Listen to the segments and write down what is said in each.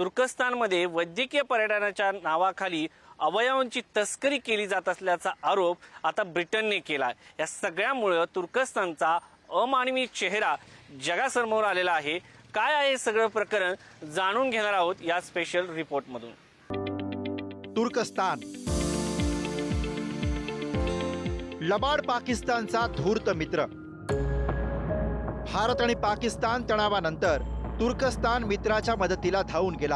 तुर्कस्तानमध्ये वैद्यकीय पर्यटनाच्या नावाखाली अवयवांची तस्करी केली जात असल्याचा आरोप आता ब्रिटनने केला। या सगळ्यामुळे तुर्कस्तानचा अमानवी चेहरा जगासमोर आलेला आहे। काय आहे सगळं प्रकरण जाणून घेणार आहोत या स्पेशल रिपोर्टमधून। तुर्कस्तान लबाड पाकिस्तानचा धूर्त मित्र। भारत आणि पाकिस्तान तणावानंतर तुर्कस्तान मित्राच्या मदतीला धावून गेला।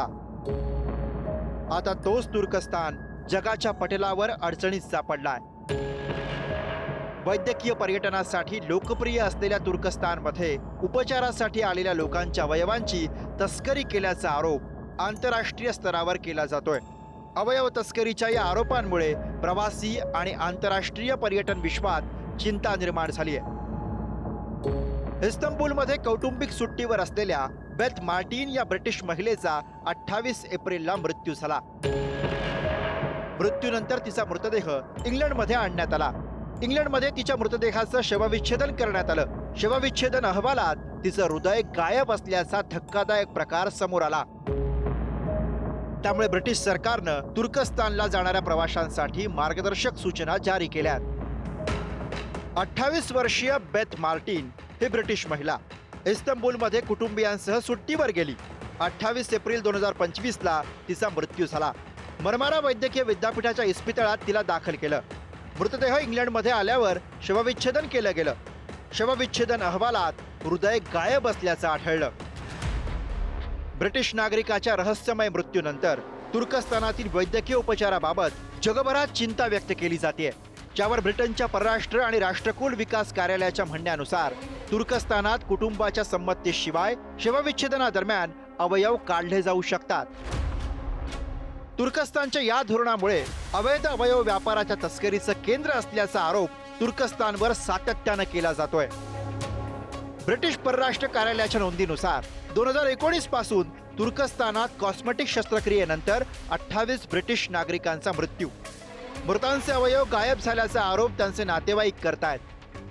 आता तोच तुर्कस्तान जगाच्या पटलावर अडचणीत सापडलाय। वैद्यकीय पर्यटनासाठी लोकप्रिय असलेल्या तुर्कस्तानमध्ये उपचारासाठी आलेल्या लोकांच्या अवयवांची तस्करी केल्याचा आरोप आंतरराष्ट्रीय स्तरावर केला जातोय। अवयव तस्करीच्या या आरोपांमुळे प्रवासी आणि आंतरराष्ट्रीय पर्यटन विश्वात चिंता निर्माण झाली आहे। इस्तंबूलमध्ये कौटुंबिक सुट्टीवर असलेल्या बेथ मार्टिन या ब्रिटिश महिलेचा 28 एप्रिलला मृत्यू झाला। मृत्यूनंतर तिचा मृतदेह इंग्लंडमध्ये आणण्यात आला। इंग्लंडमध्ये तिच्या मृतदेहाचं शवविच्छेदन करण्यात आलं। शवविच्छेदन अहवालात तिचं हृदय गायब असल्याचा धक्कादायक प्रकार समोर आला। त्यामुळे ब्रिटिश सरकारनं तुर्कस्तानला जाणाऱ्या प्रवाशांसाठी मार्गदर्शक सूचना जारी केल्यात। 28 वर्षीय बेथ मार्टिन ही ब्रिटिश महिला इस्तंबूलमध्ये कुटुंबियांसह सुट्टीवर गेली। 28 एप्रिल 2025 ला तिचा मृत्यू झाला। मरमारा वैद्यकीय विद्यापीठाच्या इस्पितळात तिला दाखल केलं। मृतदेह इंग्लंडमध्ये आल्यावर शवविच्छेदन केलं गेलं। शवविच्छेदन अहवालात हृदय गायब असल्याचं आढळलं। ब्रिटिश नागरिकाच्या रहस्यमय मृत्यूनंतर तुर्कस्तानातील वैद्यकीय उपचाराबाबत जगभरात चिंता व्यक्त केली जाते, ज्यावर ब्रिटनच्या परराष्ट्र आणि राष्ट्रकुल विकास कार्यालयाच्या म्हणण्यानुसार तुर्कस्तानात कुटुंबाच्या संमतीशिवाय शवविच्छेदनादरम्यान अवयव काढले जाऊ शकतात। तुर्कस्तानच्या या धोरणामुळे अवैध अवयव व्यापाराच्या तस्करीचं केंद्र असल्याचा आरोप तुर्कस्तानवर सातत्यानं केला जातोय। ब्रिटिश परराष्ट्र कार्यालयाच्या नोंदीनुसार 2019 पासून तुर्कस्तानात कॉस्मेटिक शस्त्रक्रियेनंतर 28 ब्रिटिश नागरिकांचा मृत्यू। मृतांचे अवयव गायब झाल्याचा आरोप त्यांचे नातेवाईक करतायत।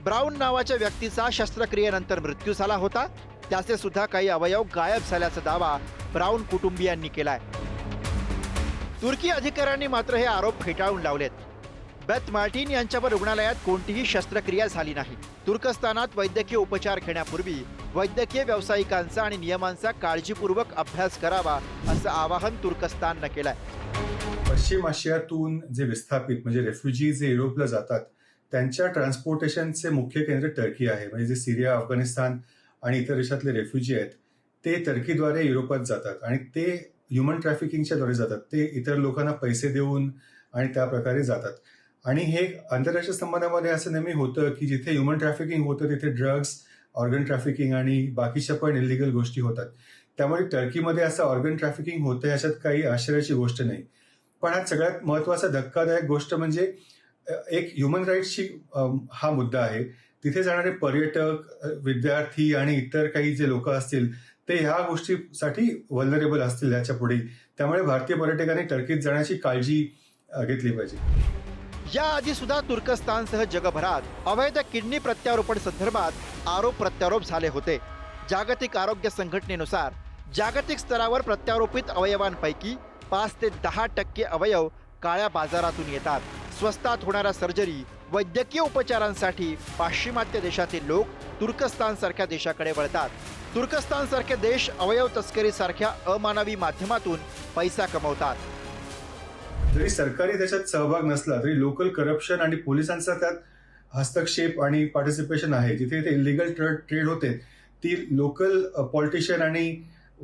ब्राउन नावाच्या व्यक्तीचा शस्त्रक्रियेनंतर मृत्यू झाला होता। त्याचे सुद्धा काही अवयव गायब झाल्याचा दावा ब्राउन कुटुंबियांनी केलाय। तुर्की अधिकाऱ्यांनी मात्र हे आरोप फेटाळून लावलेत। बेथ मार्टिन यांच्यावर रुग्णालयात कोणतीही शस्त्रक्रिया झाली नाही। तुर्कस्तानात वैद्यकीय उपचार घेण्यापूर्वी वैद्यकीय व्यावसायिकांचा आणि नियमांचा काळजीपूर्वक अभ्यास करावा असं आवाहन तुर्कस्ताननं केलंय। पश्चिम आशियातून जे विस्थापित म्हणजे रेफ्युजीज जे युरोपला जातात त्यांच्या ट्रान्सपोर्टेशनचे मुख्य केंद्र टर्की आहे। म्हणजे जे सिरिया, अफगाणिस्तान आणि इतर देशातले रेफ्युजी आहेत ते टर्कीद्वारे युरोपात जातात आणि ते ह्युमन ट्रॅफिकिंगच्या द्वारे जातात। ते इतर लोकांना पैसे देऊन आणि त्या प्रकारे जातात। आणि हे आंतरराष्ट्रीय संबंधामध्ये असं नेहमी होतं की जिथे ह्युमन ट्रॅफिकिंग होतं तिथे ड्रग्ज, ऑर्गन ट्रॅफिकिंग आणि बाकीच्या पण इलिगल गोष्टी होतात। त्यामुळे टर्कीमध्ये असं ऑर्गन ट्रॅफिकिंग होतं याच्यात काही आश्चर्याची गोष्ट नाही। पण हा सगळ्यात महत्वाचा धक्कादायक गोष्ट म्हणजे एक ह्युमन राईट्सची हा मुद्दा आहे। तिथे जाणारे पर्यटक, विद्यार्थी आणि इतर काही जे लोक असतील ते ह्या गोष्टीसाठी व्हलनरेबल असतील याच्या पुढे। त्यामुळे भारतीय पर्यटकांनी टर्कीत जाण्याची काळजी घेतली पाहिजे। याआधी सुद्धा तुर्कस्तानसह जगभरात अवैध किडनी प्रत्यारोपण संदर्भात आरोप प्रत्यारोप झाले होते। जागतिक आरोग्य संघटनेनुसार जागतिक स्तरावर प्रत्यारोपित अवयवांपैकी 5 ते 10% अवयव काळ्या बाजारातून येतात। स्वस्तात होणाऱ्या सर्जरी, वैद्यकीय उपचारांसाठी पाश्चिमात्य देशातील लोक तुर्कस्तानसारख्या देशाकडे वळतात। तुर्कस्तानसारखे देश अवयव तस्करीसारख्या अमानवी माध्यमातून पैसा कमवतात। जरी सरकारी त्याच्यात सहभाग नसला तरी लोकल करप्शन आणि पोलिसांचा त्यात हस्तक्षेप आणि पार्टिसिपेशन आहे। जिथे ते इलिगल ट्रेड होते ती लोकल पॉलिटिशियन आणि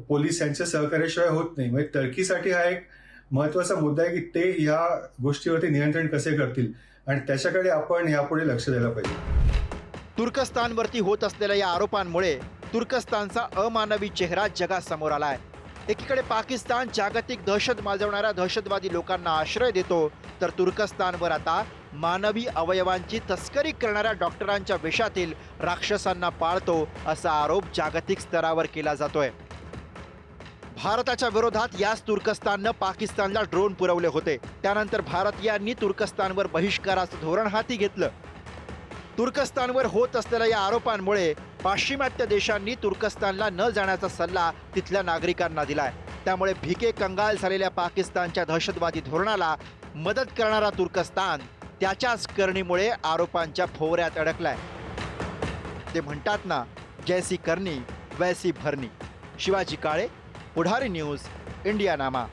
पोलीस यांच्या सहकार्याशिवाय होत नाही। म्हणजे टर्कीसाठी हा एक महत्वाचा मुद्दा आहे की ते ह्या गोष्टीवरती नियंत्रण कसे करतील आणि त्याच्याकडे आपण यापुढे लक्ष द्यायला पाहिजे। तुर्कस्तानवरती होत असलेल्या या आरोपांमुळे तुर्कस्तानचा अमानवी चेहरा जगासमोर आलाय। एकीकडे पाकिस्तान जागतिक दहशत माजवणाऱ्या दहशतवादी लोकांना आश्रय देतो, तर तुर्कस्तानवर आता मानवी अवयवांची तस्करी करणाऱ्या डॉक्टरांच्या वेशातील राक्षसांना पाळतो असा आरोप जागतिक स्तरावर केला जातोय। भारताच्या विरोधात याच तुर्कस्ताननं पाकिस्तानला ड्रोन पुरवले होते। त्यानंतर भारतीयांनी तुर्कस्तानवर बहिष्काराचं धोरण हाती घेतलं। तुर्कस्तानवर होत असलेल्या या आरोपांमुळे पाश्चिमात्य देशांनी तुर्कस्तानला न जाण्याचा सल्ला तिथल्या नागरिकांना दिलाय। त्यामुळे भिके कंगाल झालेल्या पाकिस्तानच्या दहशतवादी धोरणाला मदत करणारा तुर्कस्तान त्याच्याच करणीमुळे आरोपांच्या भोवऱ्यात अडकलाय. ते म्हणतात ना, जैसी करणी वैसी भरणी. शिवाजी काळे, पुढारी न्यूज, इंडियानामा.